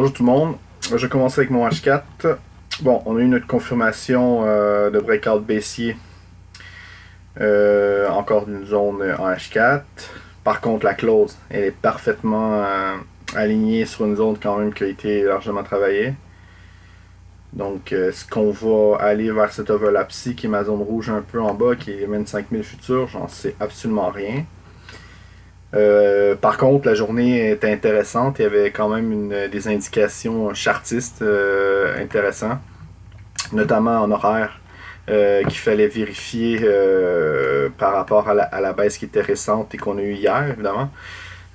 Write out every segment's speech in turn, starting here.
Bonjour tout le monde, je vais commencer avec mon H4. Bon, on a eu notre confirmation de breakout baissier encore d'une zone en H4. Par contre, la close, elle est parfaitement alignée sur une zone quand même qui a été largement travaillée. Donc, est-ce qu'on va aller vers cet overlap-ci qui est ma zone rouge un peu en bas, qui est 25 000 futurs? J'en sais absolument rien. Par contre, la journée était intéressante. Il y avait quand même des indications chartistes intéressantes, notamment en horaire, qu'il fallait vérifier par rapport à la baisse qui était récente et qu'on a eu hier, évidemment.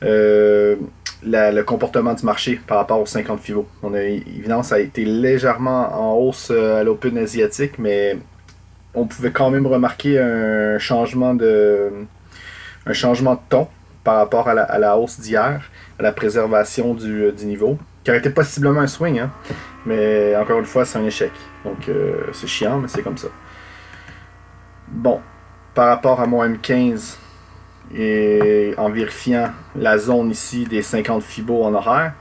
Le comportement du marché par rapport aux 50 Fibo. Évidemment, ça a été légèrement en hausse à l'Open asiatique, mais on pouvait quand même remarquer un changement de ton par rapport à la hausse d'hier, à la préservation du niveau, qui aurait été possiblement un swing, hein? Mais encore une fois, c'est un échec. Donc c'est chiant, mais c'est comme ça. Bon, par rapport à mon M15, et en vérifiant la zone ici des 50 Fibo en horaire,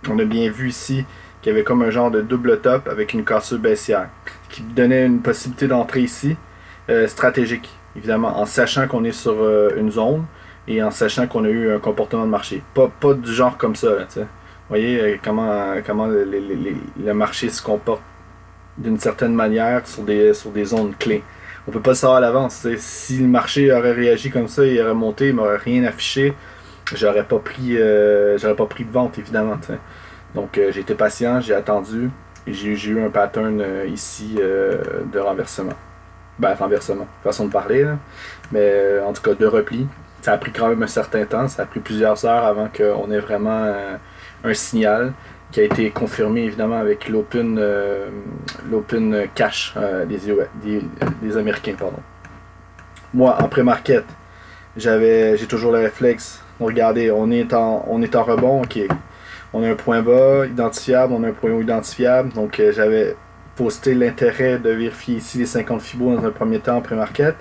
on a bien vu ici qu'il y avait comme un genre de double top avec une cassure baissière, qui donnait une possibilité d'entrée ici, stratégique, évidemment, en sachant qu'on est sur une zone, et en sachant qu'on a eu un comportement de marché. Pas du genre comme ça, tu sais. Vous voyez comment le marché se comporte d'une certaine manière sur des zones clés. On peut pas le savoir à l'avance. T'sais. Si le marché aurait réagi comme ça, il aurait monté, il m'aurait rien affiché, j'aurais pas pris de vente, évidemment. T'sais. Donc j'ai été patient, j'ai attendu, et j'ai eu un pattern ici de renversement. Ben, renversement, façon de parler, là. Mais en tout cas de repli. Ça a pris quand même un certain temps, ça a pris plusieurs heures avant qu'on ait vraiment un signal qui a été confirmé évidemment avec l'open cash des Américains. Pardon. Moi, en pré-market, j'ai toujours le réflexe. Regardez, on est en rebond, ok. On a un point bas identifiable, on a un point haut identifiable. Donc j'avais posté l'intérêt de vérifier ici les 50 Fibo dans un premier temps en pré-market.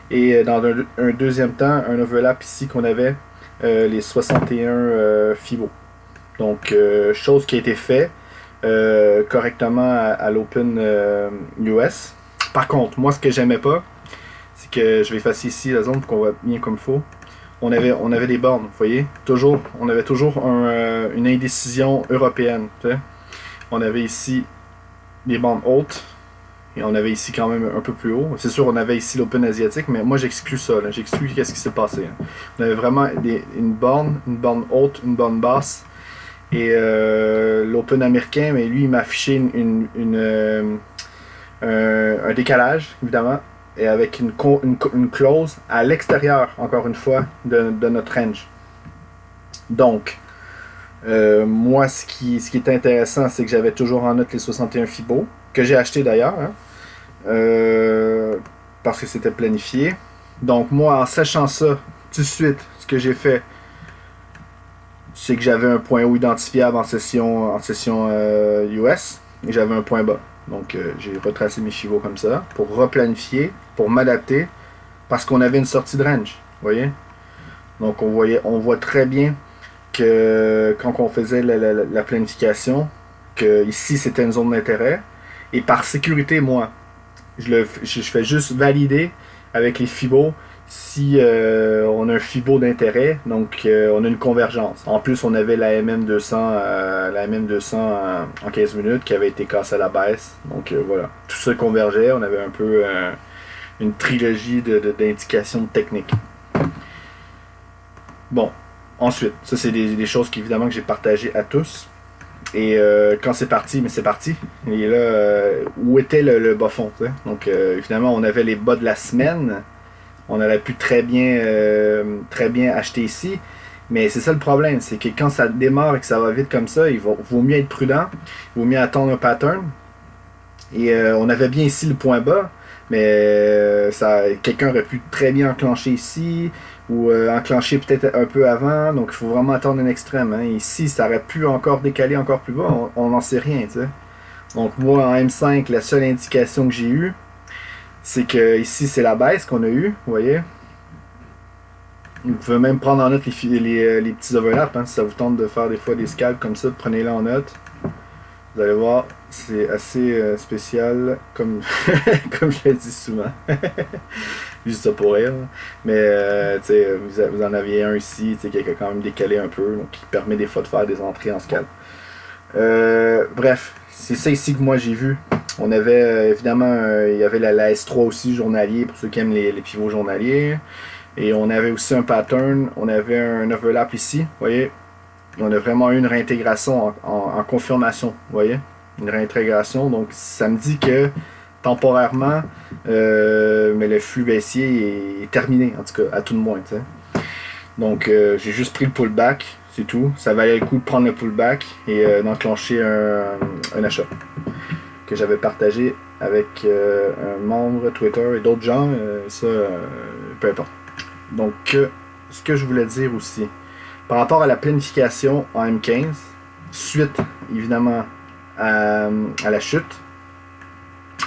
Et dans un deuxième temps, un overlap ici qu'on avait les 61 Fibo. Donc, chose qui a été faite correctement à l'Open US. Par contre, moi, ce que j'aimais pas, c'est que je vais effacer ici la zone pour qu'on voit bien comme il faut. On avait des bornes, vous voyez. On avait toujours une indécision européenne. T'sais. On avait ici des bornes hautes. Et on avait ici quand même un peu plus haut. C'est sûr, on avait ici l'Open asiatique, mais moi j'exclus ça. Là. J'exclus qu'est-ce qui s'est passé. Hein. On avait vraiment une borne haute, une borne basse. Et l'Open américain, mais lui, il m'a affiché un décalage, évidemment, et avec une close à l'extérieur, encore une fois, de notre range. Donc, moi, ce qui est intéressant, c'est que j'avais toujours en note les 61 Fibo, que j'ai acheté d'ailleurs, hein, parce que c'était planifié. Donc, moi, en sachant ça, tout de suite, ce que j'ai fait, c'est que j'avais un point haut identifiable en session US et j'avais un point bas. Donc j'ai retracé mes chevaux comme ça pour replanifier, pour m'adapter parce qu'on avait une sortie de range, vous voyez. Donc on voit très bien que quand on faisait la planification, que ici c'était une zone d'intérêt et par sécurité, moi, je fais juste valider avec les fibos si on a un fibo d'intérêt, donc on a une convergence. En plus, on avait la MM200 en 15 minutes qui avait été cassée à la baisse. Donc voilà, tout ça convergeait. On avait un peu une trilogie d'indications techniques. Bon, ensuite, ça c'est des choses qu'évidemment que j'ai partagées à tous. Et quand c'est parti, mais c'est parti. Et là, où était le bas fond? T'sais? Donc évidemment, on avait les bas de la semaine. On aurait pu très bien acheter ici. Mais c'est ça le problème, c'est que quand ça démarre et que ça va vite comme ça, il vaut mieux être prudent. Il vaut mieux attendre un pattern. Et on avait bien ici le point bas, mais quelqu'un aurait pu très bien enclencher ici, ou enclencher peut-être un peu avant. Donc il faut vraiment attendre un extrême. Hein. Ici, ça aurait pu encore décaler encore plus bas. On n'en sait rien. T'sais. Donc moi, en M5, la seule indication que j'ai eue, c'est que ici c'est la baisse qu'on a eue, vous voyez. Vous pouvez même prendre en note les petits overlaps, hein, si ça vous tente de faire des fois des scalps comme ça, prenez-les en note. Vous allez voir, c'est assez spécial, comme, comme je l'ai dit souvent. Juste ça pour rire. Mais vous en aviez un ici qui est quand même décalé un peu, donc qui permet des fois de faire des entrées en scalp. Bref, c'est ça ici que moi j'ai vu. On avait évidemment, il y avait la S3 aussi journalier pour ceux qui aiment les pivots journaliers. Et on avait aussi un pattern, on avait un overlap ici, vous voyez. On a vraiment eu une réintégration en confirmation, vous voyez. Une réintégration, donc ça me dit que temporairement, mais le flux baissier est terminé, en tout cas, à tout le moins. T'sais. Donc j'ai juste pris le pullback, c'est tout. Ça valait le coup de prendre le pullback et d'enclencher un achat que j'avais partagé avec un membre Twitter et d'autres gens, peu importe. Donc, ce que je voulais dire aussi, par rapport à la planification en M15, suite évidemment à la chute,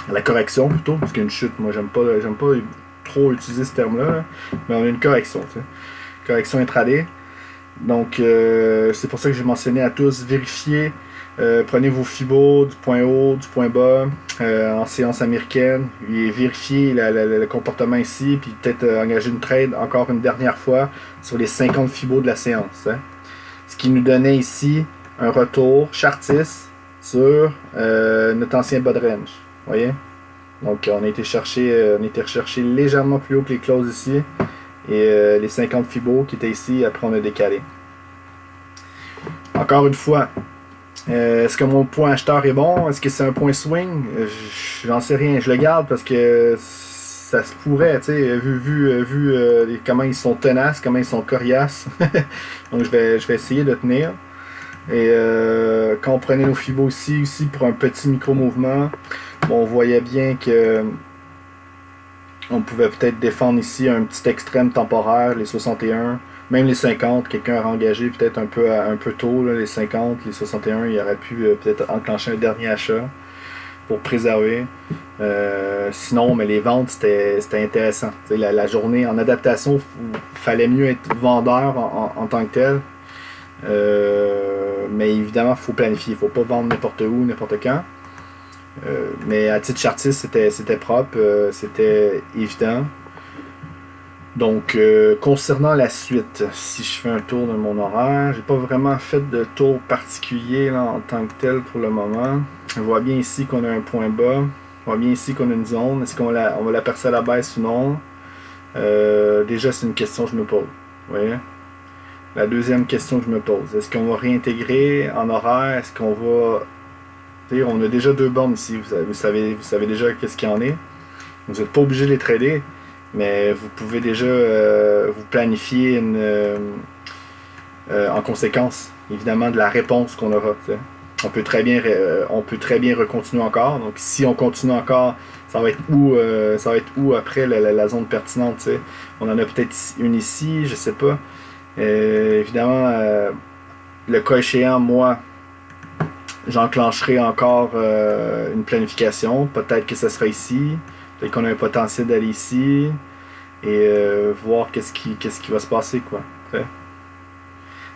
à la correction plutôt, parce qu'une chute, moi j'aime pas trop utiliser ce terme-là, mais on a une correction, tu sais. Correction intraday. Donc, c'est pour ça que j'ai mentionné à tous, vérifiez, prenez vos fibos du point haut, du point bas, en séance américaine, et vérifiez le comportement ici, puis peut-être engager une trade encore une dernière fois sur les 50 fibos de la séance. Hein. Ce qui nous donnait ici un retour chartiste sur notre ancien bas de range. Vous voyez? Donc, on a été rechercher légèrement plus haut que les closes ici. Et les 50 fibos qui étaient ici, après on a décalé. Encore une fois, est-ce que mon point acheteur est bon? Est-ce que c'est un point swing? J'en sais rien. Je le garde parce que ça se pourrait, tu sais, vu comment ils sont tenaces, comment ils sont coriaces. Donc je vais essayer de tenir. Et quand on prenait nos fibos ici pour un petit micro-mouvement, on voyait bien que on pouvait peut-être défendre ici un petit extrême temporaire, les 61, même les 50. Quelqu'un a engagé peut-être un peu tôt, là, les 50, les 61. Il aurait pu peut-être enclencher un dernier achat pour préserver. Sinon, mais les ventes, c'était intéressant. La journée en adaptation, il fallait mieux être vendeur en tant que tel. Mais évidemment, il faut planifier. Il ne faut pas vendre n'importe où, n'importe quand. Mais à titre chartiste, c'était propre, c'était évident. Donc, concernant la suite, si je fais un tour de mon horaire, j'ai pas vraiment fait de tour particulier là, en tant que tel pour le moment. On voit bien ici qu'on a un point bas. On voit bien ici qu'on a une zone. Est-ce qu'on va la percer à la baisse ou non? Déjà, c'est une question que je me pose. Vous voyez? La deuxième question que je me pose, est-ce qu'on va réintégrer en horaire? Est-ce qu'on va... On a déjà 2 bornes ici, vous savez déjà qu'est-ce qu'il y en est. Vous n'êtes pas obligé de les trader, mais vous pouvez déjà vous planifier en conséquence, évidemment, de la réponse qu'on aura. T'sais. On peut très bien recontinuer encore. Donc si on continue encore, ça va être où après la zone pertinente. T'sais. On en a peut-être une ici, je sais pas. Évidemment, le cas échéant, moi, j'enclencherai encore une planification. Peut-être que ce sera ici. Peut-être qu'on a un potentiel d'aller ici. Et voir qu'est-ce qui va se passer, quoi. Okay?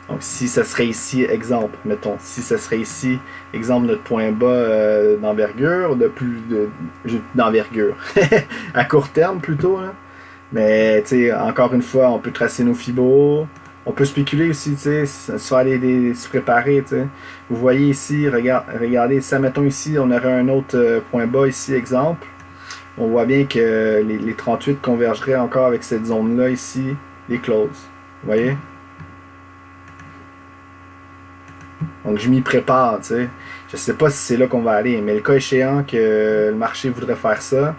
Donc, si ça serait ici, exemple, mettons, si ça serait ici, exemple, notre point bas d'envergure, d'envergure, à court terme plutôt, là. Mais, tu sais, encore une fois, on peut tracer nos fibos. On peut spéculer aussi, tu sais, se préparer, tu sais. Vous voyez ici, regardez, ça, mettons ici, on aurait un autre point bas ici, exemple. On voit bien que les 38 convergeraient encore avec cette zone-là ici, les closes. Vous voyez? Donc, je m'y prépare, tu sais. Je sais pas si c'est là qu'on va aller, mais le cas échéant que le marché voudrait faire ça,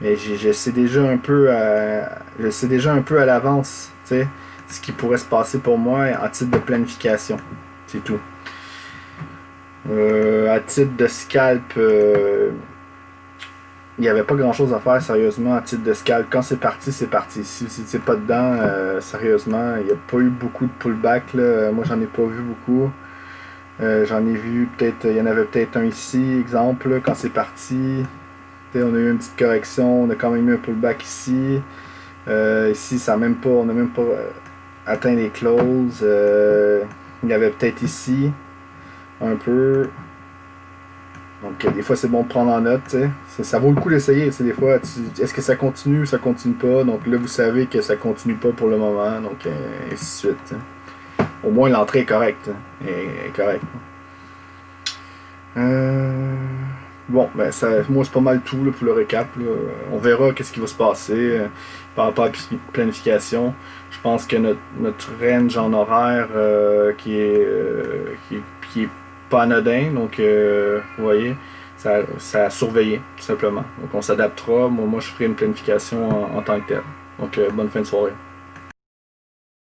mais je sais déjà un peu à l'avance, tu sais, ce qui pourrait se passer pour moi en titre de planification. C'est tout. À titre de scalp, il n'y avait pas grand chose à faire sérieusement à titre de scalp. Quand c'est parti, c'est parti. Si c'est pas dedans, sérieusement, il n'y a pas eu beaucoup de pullback. Là. Moi, j'en ai pas vu beaucoup. J'en ai vu peut-être, il y en avait peut-être un ici, exemple, là, quand c'est parti. On a eu une petite correction, on a quand même eu un pullback ici. Ici, on n'a même pas atteint les closes. Il y avait peut-être ici un peu. Donc, des fois, c'est bon de prendre en note, tu sais. Ça vaut le coup d'essayer, tu sais, des fois. Est-ce que ça continue ou ça continue pas? Donc là, vous savez que ça continue pas pour le moment, donc et ainsi de suite, tu sais. Au moins, l'entrée est correcte, hein, est correcte. Bon, ben moi c'est pas mal tout là, pour le récap. Là. On verra qu'est-ce qui va se passer par rapport à la planification. Je pense que notre range en horaire qui est pas anodin, donc vous voyez, ça a surveillé tout simplement. Donc on s'adaptera. Moi je ferai une planification en tant que telle. Donc bonne fin de soirée.